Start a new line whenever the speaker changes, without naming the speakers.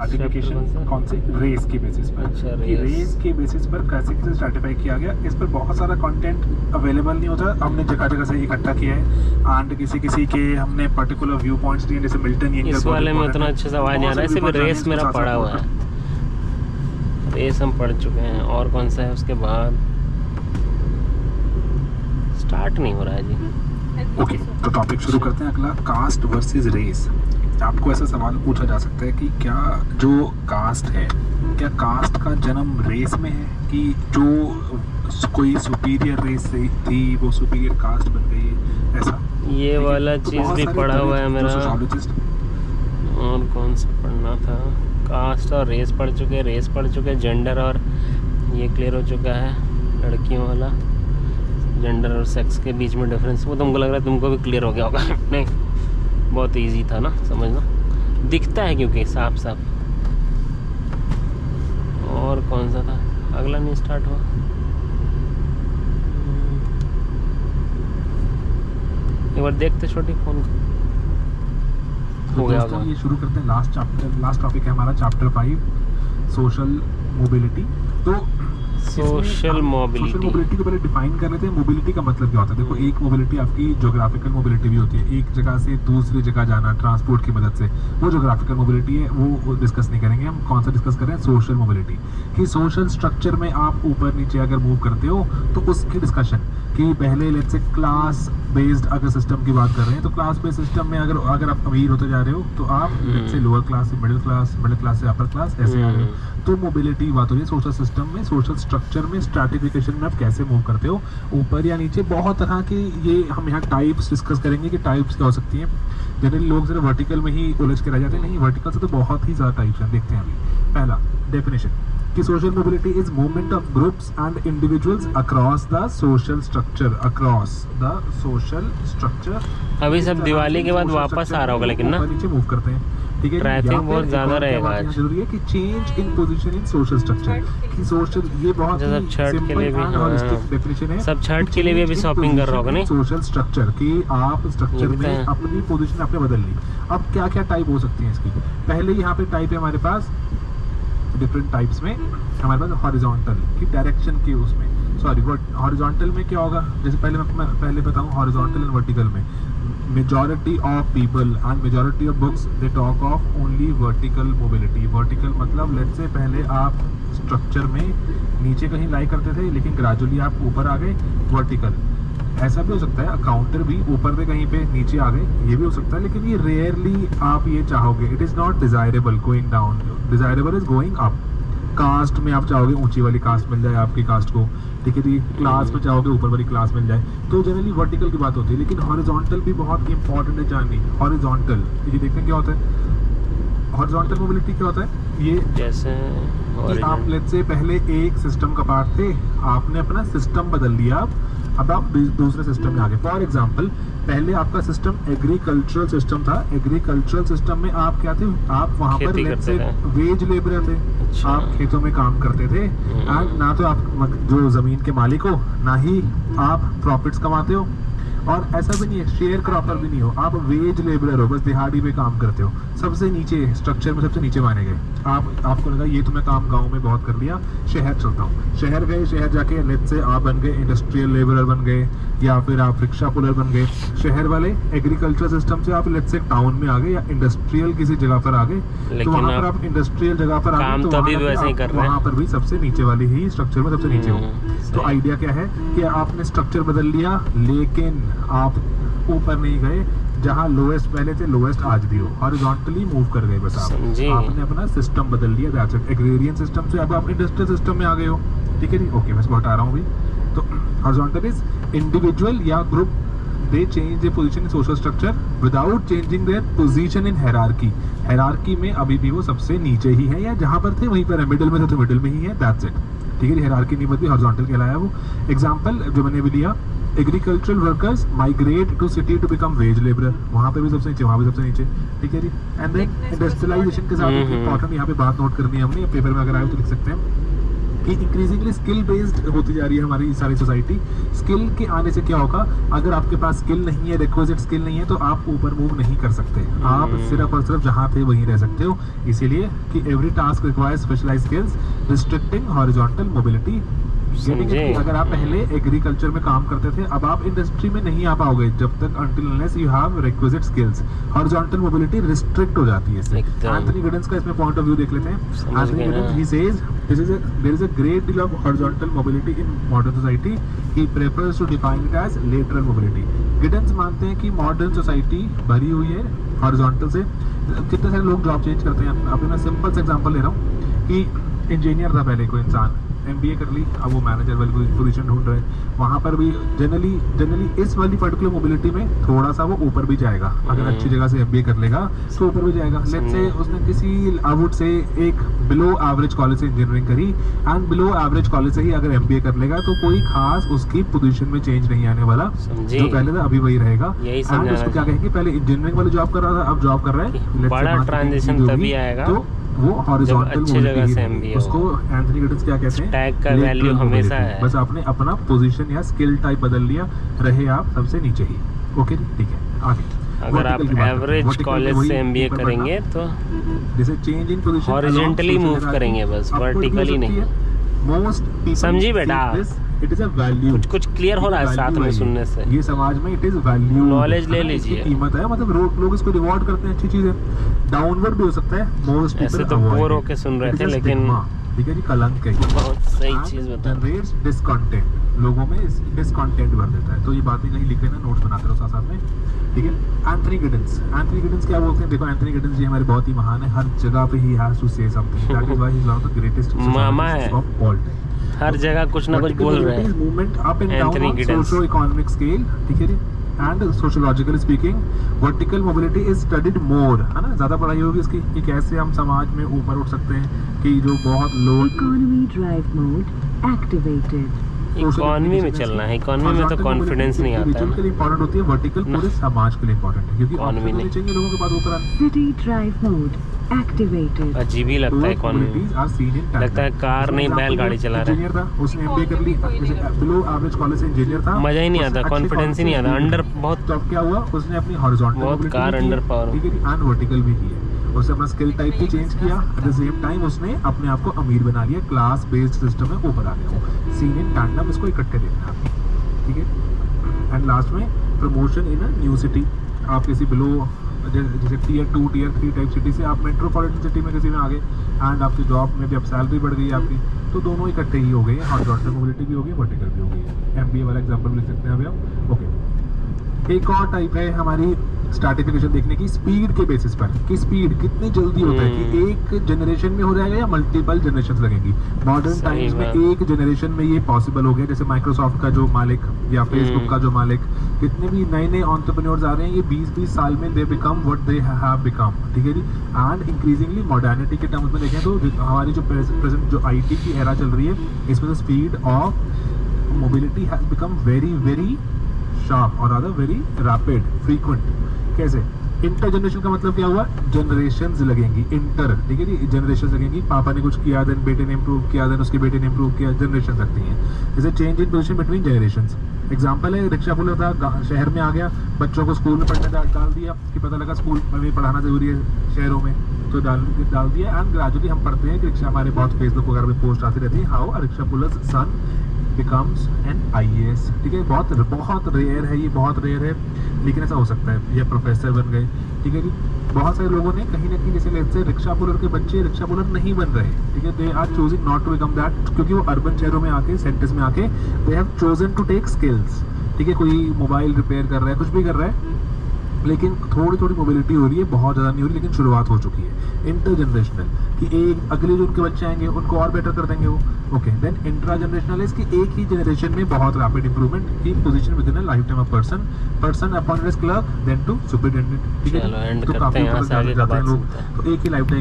Certification कौन से race के बेसिस पर।
अच्छा,
कि रेस के बेसिस पर कैसे कैसे सर्टिफाई किया गया, इस पर बहुत सारा कंटेंट अवेलेबल नहीं होता, हमने जगह जगह से इकट्ठा किया है एंड किसी किसी के हमने पर्टिकुलर व्यू पॉइंट्स दिए, जैसे मिल्टन यंगर।
इस वाले में उतना अच्छे से आवाज नहीं आ रहा है, सिर्फ रेस मेरा पड़ा हुआ है, रेस हम पढ़ चुके हैं। और कौन सा है उसके बाद, स्टार्ट नहीं हो रहा है जी।
ओके, तो टॉपिक शुरू करते हैं। अगला, कास्ट वर्सेस रेस। आपको ऐसा सवाल पूछा जा सकता है कि क्या जो कास्ट है, क्या कास्ट का जन्म रेस में है, कि जो कोई सुपीरियर रेस थी वो सुपीरियर कास्ट बन गई है, ऐसा?
ये वाला
तो
चीज़ भी पढ़ा हुआ है मेरा।
सोशियोलॉजिस्ट
और कौन सा पढ़ना था, कास्ट और रेस पढ़ चुके हैं, रेस पढ़ चुके हैं, जेंडर और ये क्लियर हो चुका है, लड़कियों वाला जेंडर और सेक्स के बीच में डिफरेंस, वो तुमको लग रहा है तुमको भी क्लियर हो गया होगा। नहीं, बहुत इजी था ना समझना, दिखता है क्योंकि साफ साफ। और कौन सा था, अगला नहीं स्टार्ट हुआ। एक बार देखते छोटी फोन को, हो गया होगा।
ये शुरू करते हैं लास्ट चैप्टर, लास्ट टॉपिक है हमारा चैप्टर 5, सोशल मोबिलिटी। तो
सोशल मोबिलिटी
को पहले डिफाइन कर लेते हैं। मोबिलिटी का मतलब क्या होता है? देखो, एक मोबिलिटी आपकी ज्योग्राफिकल मोबिलिटी भी होती है, एक जगह से दूसरी जगह जाना ट्रांसपोर्ट की मदद से, वो ज्योग्राफिकल मोबिलिटी है, वो डिस्कस नहीं करेंगे हम। कौन सा डिस्कस कर रहे हैं? Social mobility. कि सोशल स्ट्रक्चर में आप ऊपर नीचे अगर मूव करते हो तो उसकी डिस्कशन, कि पहले लेट्स से क्लास बेस्ड अगर सिस्टम की बात कर रहे हैं, तो क्लास बेस्ड सिस्टम में अगर आप अमीर होते जा रहे हो तो आप लेट्स से लोअर क्लास से मिडिल क्लास से अपर क्लास ऐसे आ रहे हो, तो मोबिलिटी बात हो रही है। सोशल सिस्टम में, सोशल स्ट्रक्चर में, स्ट्रैटिफिकेशन में आप कैसे मूव करते हो, ऊपर या नीचे। बहुत तरह के ये हम यहाँ टाइप्स डिस्कस करेंगे कि टाइप्स क्या हो सकती हैं। जनरली लोग सिर्फ वर्टिकल में ही उलझ के रह जाते हैं, नहीं, वर्टिकल से तो बहुत ही ज़्यादा टाइप्स हैं। देखते हैं अभी पहला डेफिनेशन, कि social mobility is movement of groups and individuals across the social structure, across the social structure.
अभी सब दिवाली के बाद वापस आ रहा होगा लेकिन ना,
नीचे मूव करते हैं, ठीक है।
ट्रैफिक बहुत ज्यादा रहेगा आज।
जरूरी है कि change in position in social structure, कि सोशल, ये बहुत ही
छठ के लिए भी
डेफिनेशन है।
सब छठ के लिए भी अभी शॉपिंग कर रहा होगा नहीं,
सोशल स्ट्रक्चर की आप स्ट्रक्चर में अपनी पोजीशन आपने बदल ली। अब क्या क्या टाइप हो सकती है इसकी? पहले यहाँ पे टाइप है हमारे पास, डिफरेंट टाइप्स में हमारे पास हॉरिजॉन्टल की डायरेक्शन की, उसमें सॉरी हॉरिजॉन्टल में क्या होगा, जैसे मैं पहले बताऊं, हॉरिजॉन्टल एंड वर्टिकल में majority of people and majority of books they talk of only vertical mobility. Vertical मतलब लेट्स से पहले आप स्ट्रक्चर में नीचे कहीं लाई करते थे, लेकिन ग्रेजुअली आप ऊपर आ गए, वर्टिकल। ऐसा भी हो सकता है काउंटर भी ऊपर से कहीं पे नीचे आ गए, ये भी हो सकता है, लेकिन ये रेयरली आप ये चाहोगे। It is not desirable going down, desirable is going up. Caste में आप चाहोगे ऊंची वाली कास्ट मिल जाए आपकी कास्ट को, ठीक है जी। क्लास में चाहोगे ऊपर वाली क्लास मिल जाए, तो जनरली वर्टिकल की बात होती है। लेकिन हॉरिजॉन्टल भी बहुत इंपॉर्टेंट है जाननी। हॉरिजॉन्टल, ये देखते हैं क्या होता है। हॉरिजॉन्टल मोबिलिटी क्या होता है? ये
जैसे
कि आप लेट्स से पहले एक सिस्टम का पार्ट थे, आपने अपना सिस्टम बदल लिया, अब आप दूसरे सिस्टम में आ गए। फॉर एग्जाम्पल, पहले आपका सिस्टम एग्रीकल्चरल सिस्टम था। एग्रीकल्चरल सिस्टम में आप क्या थे? आप वहाँ पर लेट्स से वेज लेबर थे। अच्छा। आप खेतों में काम करते थे, एंड ना तो आप जो जमीन के मालिक हो, ना ही आप प्रॉफिट्स कमाते हो, और ऐसा भी नहीं है शेयर क्रॉपर भी नहीं हो, आप वेज लेबरर हो, बस दिहाड़ी में काम करते हो। सबसे नीचे स्ट्रक्चर में सबसे नीचे माने गए। आपको लगा ये तो मैं काम गांव में बहुत कर लिया, शहर चलता हूँ। शहर गए, शहर जाके लेट्स से आप बन गए इंडस्ट्रियल लेबरर बन गए, या फिर आप रिक्शा पुलर बन गए। शहर वाले एग्रीकल्चर सिस्टम से आप लेट्स से टाउन में आ गए, या इंडस्ट्रियल किसी जगह पर आ गए, तो वहाँ पर आप इंडस्ट्रियल जगह पर आ गए, तो वहाँ पर भी सबसे नीचे वाली ही स्ट्रक्चर में सबसे नीचे हो। तो आइडिया क्या है कि आपने स्ट्रक्चर बदल लिया, लेकिन आप ऊपर नहीं गए। जहाँ लोएस्ट पहले थे, लोएस्ट आज भी हो, हॉरिजॉन्टली मूव कर गए बस आप। आपने अपना सिस्टम बदल लिया, दैट्स इट। एग्रेरियन सिस्टम से अब आप इंडस्ट्रियल सिस्टम में आ गए हो, ठीक है जी। ओके, मैं हटा रहा हूँ अभी। तो हॉरिजॉन्टल इज इंडिविजुअल या group, they change their position in social structure without changing their position in hierarchy. Hierarchy में अभी भी वो सबसे नीचे ही है, या जहाँ पर थे वहीं पर है। मिडिल में थे तो मिडिल में ही है, दैट्स इट, ठीक है। हायरार्की नहीं बदली, हॉरिजॉन्टल कहलाया वो। एग्जाम्पल जो मैंने भी लिया, agricultural workers migrate to city to become wage labourer, वहाँ पे भी सबसे नीचे, वहाँ भी सबसे नीचे, ठीक है जी। एंड देन इंडस्ट्रियलाइजेशन के साथ इंपॉर्टेंट यहाँ पे बात नोट करनी है हमने, पेपर में अगर आए तो लिख सकते हैं। कि इंक्रीजिंगली स्किल बेस्ड होती जा रही है हमारी सारी सोसाइटी। स्किल के आने से क्या होगा, अगर आपके पास स्किल नहीं है, रिक्विजिट स्किल नहीं है, तो आप ऊपर मूव नहीं कर सकते। आप सिर्फ और सिर्फ जहाँ थे वहीं रह सकते हो। इसीलिए कि every task requires specialised skills restricting horizontal mobility. अगर आप पहले एग्रीकल्चर में काम करते थे, अब आप इंडस्ट्री में नहीं आ पाओगे जब तक until unless you have requisite skills। Horizontal mobility restrict हो जाती है इससे। एंथनी गिडेंस का इसमें पॉइंट ऑफ व्यू देख लेते हैं। Anthony Giddens he says there is a great deal of horizontal mobility in modern society। He prefers to define it as lateral mobility। Giddens मानते हैं कि मॉडर्न सोसाइटी भरी हुई है हॉरिजॉन्टल से। कितने सारे लोग जॉब चेंज करते हैं। अभी मैं सिंपल सा एग्जांपल ले रहा हूँ कि इंजीनियर था पहले कोई इंसान, MBA कर ली, अब वो मैनेजर वाली पोजीशन ढूंढ रहे हैं। वहाँ पर भी जनरली इस वाली पर्टिकुलर मोबिलिटी में थोड़ा सा वो ऊपर भी जाएगा। अगर अच्छी जगह से MBA कर लेगा तो ऊपर भी जाएगा। लेट्स से उसने किसी आई वुड से एक बिलो एवरेज कॉलेज से इंजीनियरिंग करी, एंड बिलो एवरेज कॉलेज से ही अगर MBA कर लेगा तो कोई खास उसकी पोजीशन में चेंज नहीं आने वाला। जो पहले था अभी वही रहेगा। एंड उसको क्या कहेंगे, पहले इंजीनियरिंग वाली जॉब कर रहा था, अब जॉब कर रहा है,
बड़ा ट्रांजिशन तभी आएगा
तो वो हॉरिजॉन्टल मोबिलिटी है। उसको एंथनी गिडेंस क्या कहते हैं,
टैग का वैल्यू हमेशा है।
बस आपने अपना पोजीशन या स्किल टाइप बदल लिया, रहे आप सबसे नीचे ही। ओके जी, ठीक है, आगे।
अगर आप एवरेज कॉलेज से MBA करेंगे तो
जैसे change in position
horizontally move करेंगे, बस वर्टिकली नहीं।
मोस्ट
समझी बेटा,
इट इज अ वैल्यू।
कुछ क्लियर हो रहा है साथ में सुनने से।
ये समाज में इट इज वैल्यू,
नॉलेज ले लीजिए,
कीमत है। मतलब लोग इसको रिवॉर्ड करते हैं, अच्छी चीज है। डाउनवर्ड भी हो सकता है। मोस्ट
ऐसे तो बोर होके सुन रहे थे, लेकिन
ठीक है जी, कलंक है,
बहुत सही चीज बता।
जनरेट्स डिसकंटेंट, लोगों में डिसकंटेंट भर देता है। तो ये बातें कहीं लिखे ना, नोट्स बनाते रहो साथ में, ठीक है। एंथनी गिडेंस क्या बोलते हैं, देखो एंथनी गिडेंस जी हमारे बहुत ही महान है। हर जगह पे he has to say something, that is why he is one of the greatest
मामा है
ऑफ ऑल टाइम।
हर जगह कुछ ना कुछ बोल रहे हैं।
Movement up and down on socio economic scale, ठीक है जी। And sociologically speaking vertical mobility is studied more, है ना, ज्यादा पढ़ाई होगी इसकी कि कैसे हम समाज में ऊपर उठ सकते हैं। कि जो बहुत low
economy drive mode activated.
Economy में चलना है, इकोनॉमी में तो कॉन्फिडेंस नहीं आता है।
के लिए इंपॉर्टेंट होती है, वर्टिकल पूरे समाज के लिए इंपॉर्टेंट है, क्योंकि
इकोनॉमी नहीं
चाहिए लोगों के पास ऊपर आने।
City drive mode activated.
अजीब ही लगता है इकोनॉमी, लगता है कार नहीं बैलगाड़ी चला रहा है।
इंजीनियर था, उसने MBA कर ली, जैसे बिलो एवरेज कॉलेज से इंजीनियर था,
मजा ही नहीं आता, कॉन्फिडेंस ही नहीं आता। अंडर बहुत,
तो क्या हुआ, उसने अपनी हॉरिजॉन्टल
बहुत कार अंडर पावर,
ठीक है, एंड वर्टिकल भी की है। उसने अपना स्किल टाइप भी चेंज किया, एट द सेम टाइम उसने अपने आप को अमीर बना लिया, क्लास बेस्ड सिस्टम में ऊपर आ गया। सीन इन टैंडम, इसको इकट्ठे देखना है, ठीक है। एंड लास्ट में promotion in a new city. आप किसी बिलो जैसे Tier 2 Tier 3 टाइप सिटी से आप मेट्रोपॉलिटन सिटी में किसी में आ गए, एंड आपकी जॉब में भी अब सैलरी बढ़ गई आपकी, तो दोनों इकट्ठे ही हो गए हैं। हॉरिजॉन्टल मोबिलिटी भी हो गई, वर्टिकल भी हो गई है। MBA वाला एग्जांपल भी लिख सकते हैं अभी हम। ओके, एक और टाइप है हमारी स्ट्रैटिफिकेशन देखने की, स्पीड के बेसिस पर, कि स्पीड कितनी जल्दी होता है, कि एक जनरेशन में हो जाएगा या मल्टीपल जनरेशन लगेंगी। मॉडर्न टाइम्स में एक जनरेशन में ये पॉसिबल हो गया। जैसे माइक्रोसॉफ्ट का जो मालिक या फेसबुक का जो मालिक, कितने भी नए नए एंटरप्रेन्योर्स आ रहे हैं, ये 20-20 साल में they become what they have become, ठीक है जी। एंड इंक्रीजिंगली मॉडर्निटी के टर्म्स में देखें तो हमारी जो प्रेजेंट जो IT की एरा चल रही है, इसमें speed of mobility has become very very sharp और अदर वेरी रैपिड फ्रीक्वेंट। कैसे? इंटर जनरेशन का मतलब क्या हुआ, जनरेशंस लगेंगी, इंटर, ठीक है जी, जनरेशंस लगेंगी। पापा ने कुछ किया, देन बेटे ने इम्प्रूव किया, देन उसके बेटे ने इम्प्रूव किया, जनरेशन लगती हैं। जैसे change in position between generations. Example है, रिक्शा पुलर था, शहर में आ गया, बच्चों को स्कूल में पढ़ने डाल दिया, कि पता लगा स्कूल में पढ़ाना जरूरी है शहरों में, तो डाल दिया। एंड ग्रेजुअली हम पढ़ते हैं कि रिक्शा, हमारे बहुत फेसबुक वगैरह में पोस्ट आती रहती है, how a rickshaw pullers son becomes an IAS, ठीक है। बहुत रेयर है, ये बहुत रेयर है, लेकिन ऐसा हो सकता है। ये प्रोफेसर बन गए, ठीक है जी। बहुत सारे लोगों ने कहीं ना कहीं, जैसे लेट्स से रिक्शा पुलर के बच्चे रिक्शा पुलर नहीं बन रहे, ठीक है, they are choosing not to become that, क्योंकि वो अर्बन शहरों में आके, सेंटर्स में आके, they have chosen to take skills, ठीक है। कोई मोबाइल रिपेयर कर रहा है, कुछ भी कर रहा है, लेकिन थोड़ी थोड़ी मोबिलिटी हो रही है, बहुत ज़्यादा नहीं हो रही, लेकिन शुरुआत हो चुकी है। इंटर जनरेशनल, कि एक अगले जो उनके बच्चे आएंगे उनको और बेटर कर देंगे वो। ओके, देन इंट्रा जनरेशनल है, इसकी एक ही जनरेशन में बहुत रैपिड इंप्रूवमेंट की position within a lifetime of person appointed as clerk, then to superintendent, ठीक है।
चलो एंड
तो
करते हैं, यहाँ से आगे का बात सुनते हैं।
तो एक ही लाइफ टाइम